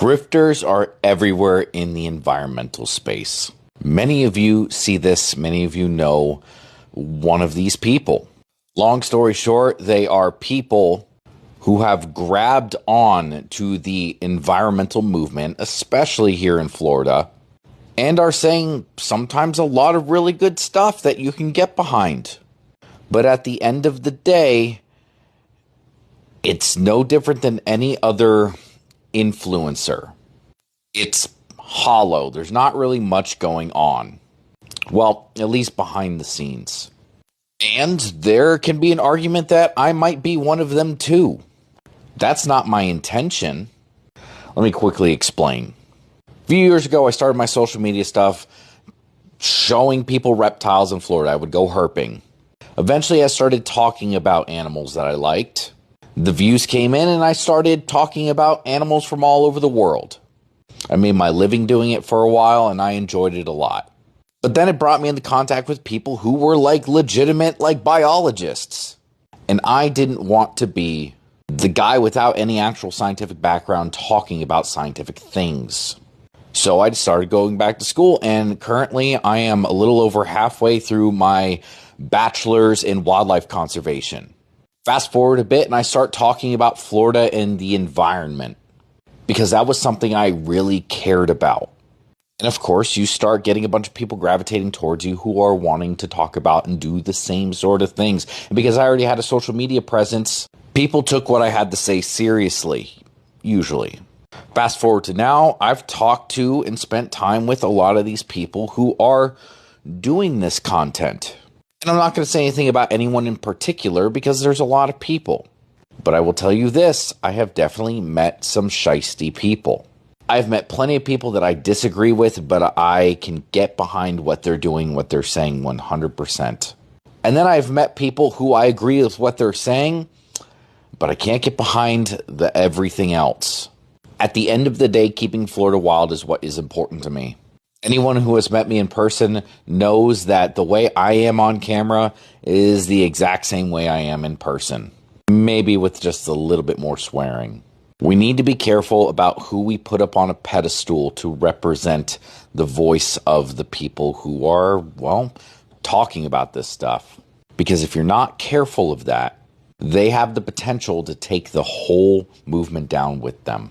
Grifters are everywhere in the environmental space. Many of you see this, many of you know one of these people. Long story short, they are people who have grabbed on to the environmental movement, especially here in Florida, and are saying sometimes a lot of really good stuff that you can get behind. But at the end of the day, it's no different than any other influencer. It's hollow. There's not really much going on. Well, at least behind the scenes. And there can be an argument that I might be one of them too. That's not my intention. Let me quickly explain. A few years ago, I started my social media stuff showing people reptiles in Florida. I would go herping. Eventually, I started talking about animals that I liked. The views came in and I started talking about animals from all over the world. I made my living doing it for a while and I enjoyed it a lot. But then it brought me into contact with people who were legitimate biologists. And I didn't want to be the guy without any actual scientific background talking about scientific things. So I started going back to school, and currently I am a little over halfway through my bachelor's in wildlife conservation. Fast forward a bit and I start talking about Florida and the environment because that was something I really cared about. And of course, you start getting a bunch of people gravitating towards you who are wanting to talk about and do the same sort of things. And because I already had a social media presence, people took what I had to say seriously, usually. Fast forward to now, I've talked to and spent time with a lot of these people who are doing this content. And I'm not going to say anything about anyone in particular because there's a lot of people. But I will tell you this, I have definitely met some shiesty people. I've met plenty of people that I disagree with, but I can get behind what they're doing, what they're saying 100%. And then I've met people who I agree with what they're saying, but I can't get behind the everything else. At the end of the day, keeping Florida wild is what is important to me. Anyone who has met me in person knows that the way I am on camera is the exact same way I am in person. Maybe with just a little bit more swearing. We need to be careful about who we put up on a pedestal to represent the voice of the people who are, talking about this stuff. Because if you're not careful of that, they have the potential to take the whole movement down with them.